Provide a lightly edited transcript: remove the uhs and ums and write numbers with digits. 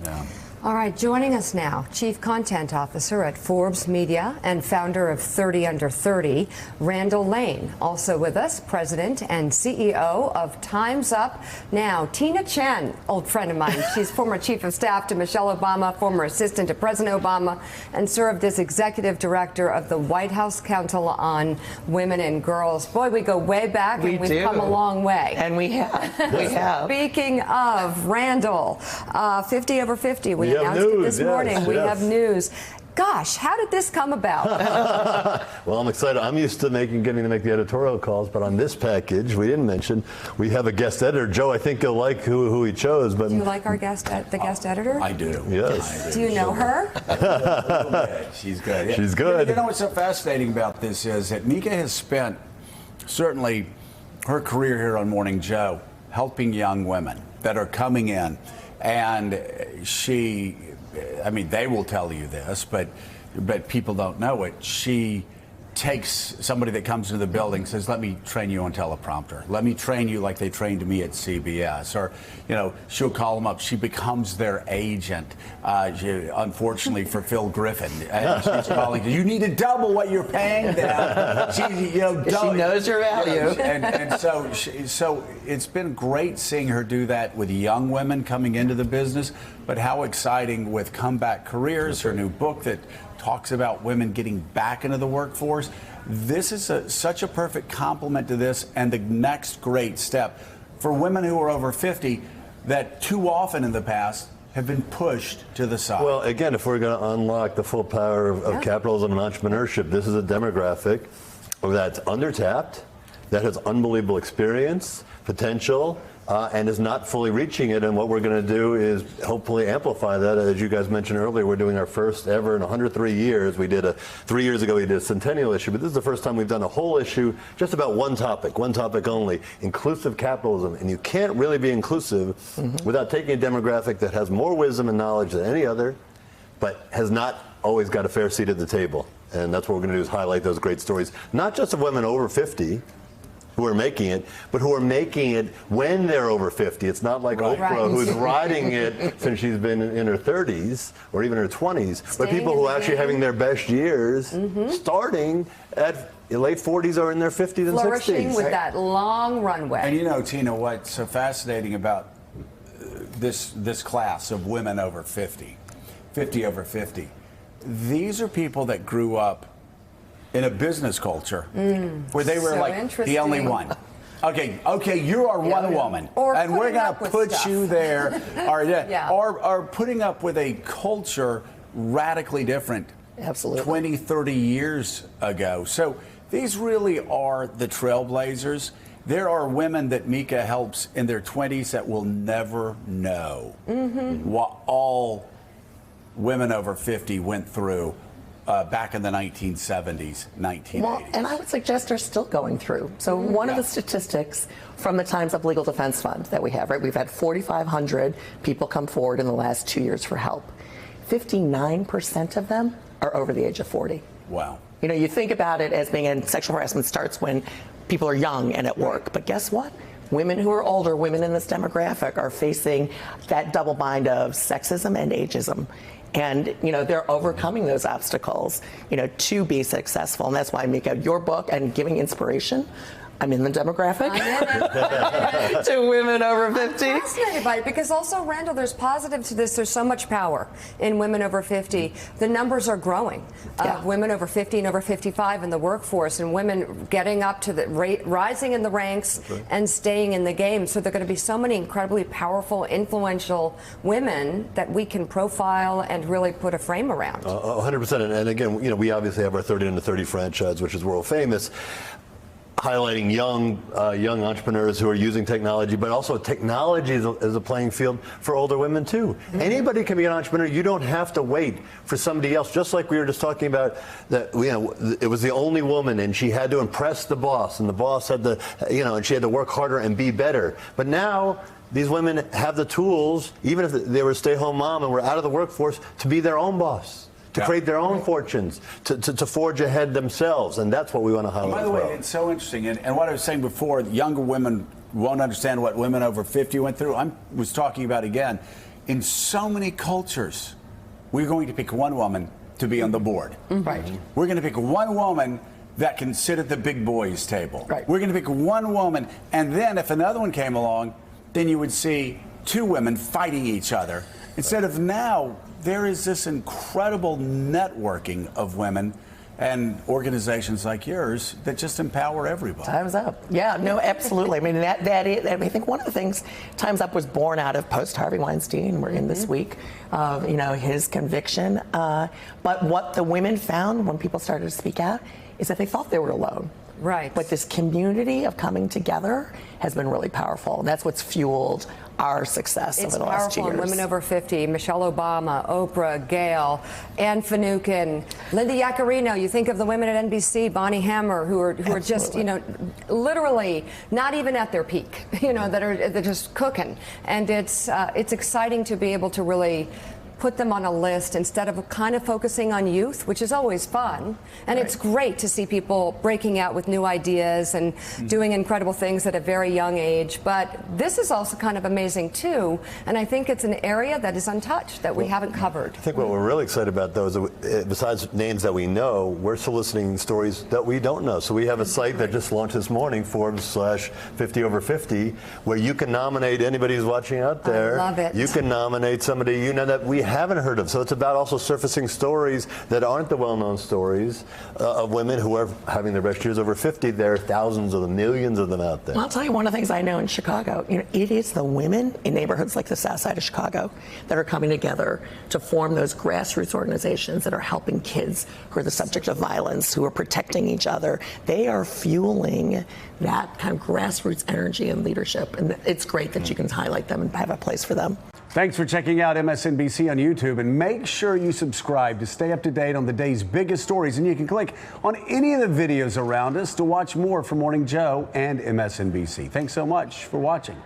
Yeah. All right, joining us now, Chief Content Officer at Forbes Media and founder of 30 Under 30, Randall Lane. Also with us, President and CEO of Time's Up Now, Tina Chen, old friend of mine. She's former Chief of Staff to Michelle Obama, former Assistant to President Obama, and served as Executive Director of the White House Council on Women and Girls. Boy, we go way back, and we've come a long way. And we have. We have. Speaking of Randall, 50 over 50. We announced news, it this morning. yes. We have news. Gosh, how did this come about? Well, I'm excited. I'm used to getting to make the editorial calls, but on this package, we didn't mention, we have a guest editor. Joe, I think you'll like who he chose. But Do you like our guest editor? I do. Yes. Do you know her? She's good. She's good. You know what's so fascinating about this is that Mika has spent certainly her career here on Morning Joe helping young women that are coming in. And she, I mean, they will tell you this, but people don't know it. She takes somebody that comes into the building and says, let me train you on teleprompter. Let me train you like they trained me at CBS. Or, you know, she'll call them up. She becomes their agent. Unfortunately for Phil Griffin, she's calling, you need to double what you're paying them. She knows your value. And so it's been great seeing her do that with young women coming into the business, but how exciting with Comeback Careers, her new book that talks about women getting back into the workforce. This is such a perfect complement to this and the next great step for women who are over 50 that too often in the past have been pushed to the side. Well, again, if we're going to unlock the full power of capitalism and entrepreneurship, this is a demographic that's undertapped, that has unbelievable experience, potential, and is not fully reaching it. And what we're going to do is hopefully amplify that. As you guys mentioned earlier, we're doing our first ever in 103 years. We did 3 years ago, we did a centennial issue, but this is the first time we've done a whole issue just about one topic only, inclusive capitalism. And you can't really be inclusive without taking a demographic that has more wisdom and knowledge than any other, but has not always got a fair seat at the table. And that's what we're going to do, is highlight those great stories, not just of women over 50, who are making it, but who are making it when they're over 50. It's not like Oprah, who's riding it since she's been in her 30s or even her 20s, but people who are actually having their best years starting at late 40s or in their 50s and 60s. Flourishing with that long runway. And you know, Tina, what's so fascinating about this class of women over 50 over 50, these are people that grew up in a business culture where they were so like the only one. Okay, you are one woman, or and we're going to put stuff. you there, or putting up with a culture radically different. Absolutely. 20, 30 years ago. So these really are the trailblazers. There are women that Mika helps in their 20s that will never know what all women over 50 went through back in the 1970s, 1980s. Well, and I would suggest are still going through. So one of the statistics from the Time's Up Legal Defense Fund that we have, right? We've had 4,500 people come forward in the last 2 years for help. 59% of them are over the age of 40. Wow. You know, you think about it as being, and sexual harassment starts when people are young and at work, but guess what? Women who are older, women in this demographic, are facing that double bind of sexism and ageism. And, you know, they're overcoming those obstacles, you know, to be successful. And that's why, Mika, your book and giving inspiration, I'm in the demographic, to women over 50. I'm fascinated by it because also, Randall, there's positive to this. There's so much power in women over 50. The numbers are growing. Women over 50 and over 55 in the workforce, and women getting up to the rising in the ranks and staying in the game. So there are going to be so many incredibly powerful, influential women that we can profile and really put a frame around. 100%. And again, you know, we obviously have our 30 Under 30 franchise, which is world famous, highlighting young entrepreneurs who are using technology, but also technology is a playing field for older women too. Anybody can be an entrepreneur. You don't have to wait for somebody else. Just like we were just talking about, that, you know, it was the only woman and she had to impress the boss, and the boss had to, you know, and she had to work harder and be better. But now these women have the tools, even if they were a stay-home mom and were out of the workforce, to be their own boss, to create their own fortunes, to forge ahead themselves. And that's what we want to highlight. By the way, it's so interesting. And what I was saying before, younger women won't understand what women over 50 went through. I was talking about, again, in so many cultures, we're going to pick one woman to be on the board. Right. We're going to pick one woman that can sit at the big boys table. Right. We're going to pick one woman, and then if another one came along, then you would see two women fighting each other. Instead of now, there is this incredible networking of women and organizations like yours that just empower everybody. Time's Up. Yeah, no, absolutely. I mean, that is, I think one of the things, Time's Up was born out of post Harvey Weinstein. We're in this week of, his conviction. But what the women found when people started to speak out is that they thought they were alone. Right. But this community of coming together has been really powerful. And that's what's fueled our success over the last 2 years. It's powerful. Women over 50, Michelle Obama, Oprah, Gail, Ann Finucane, Linda Yaccarino. You think of the women at NBC, Bonnie Hammer, who are just, literally not even at their peak, they're just cooking. And it's exciting to be able to really put them on a list instead of kind of focusing on youth, which is always fun. And It's great to see people breaking out with new ideas and doing incredible things at a very young age. But this is also kind of amazing, too. And I think it's an area that is untouched, that we haven't covered. I think what we're really excited about, though, is besides names that we know, we're soliciting stories that we don't know. So we have a site that just launched this morning, Forbes/50 over 50, where you can nominate anybody who's watching out there. I love it. You can nominate somebody that we haven't heard of. So it's about also surfacing stories that aren't the well-known stories of women who are having their best years over 50. There are thousands of them, millions of them out there. Well, I'll tell you one of the things I know in Chicago. It is the women in neighborhoods like the South Side of Chicago that are coming together to form those grassroots organizations that are helping kids who are the subject of violence, who are protecting each other. They are fueling that kind of grassroots energy and leadership. And it's great that you can highlight them and have a place for them. Thanks for checking out MSNBC on YouTube, and make sure you subscribe to stay up to date on the day's biggest stories. And you can click on any of the videos around us to watch more from Morning Joe and MSNBC. Thanks so much for watching.